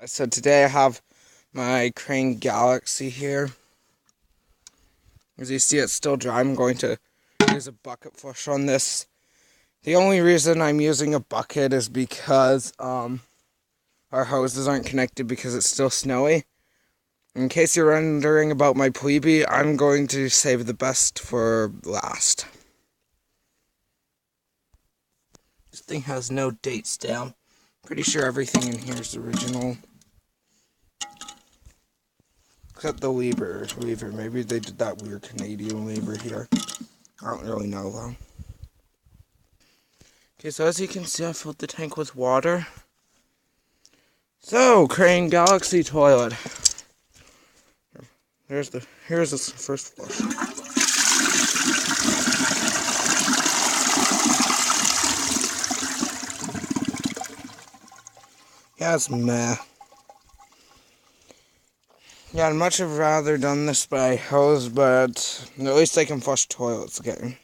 So today I have my Crane Galaxy here. As you see, it's still dry. I'm going to use a bucket flush on this. The only reason I'm using a bucket is because our hoses aren't connected because it's still snowy. In case you're wondering about my Plebe, I'm going to save the best for last. This thing has no dates down. Pretty sure everything in here is original. Except the lever. Maybe they did that weird Canadian lever here. I don't really know though. Okay, so as you can see, I filled the tank with water. So, Crane Galaxy toilet. Here's the first flush. Yeah, it's meh. Yeah, I'd much have rather done this by hose, but at least I can flush toilets again.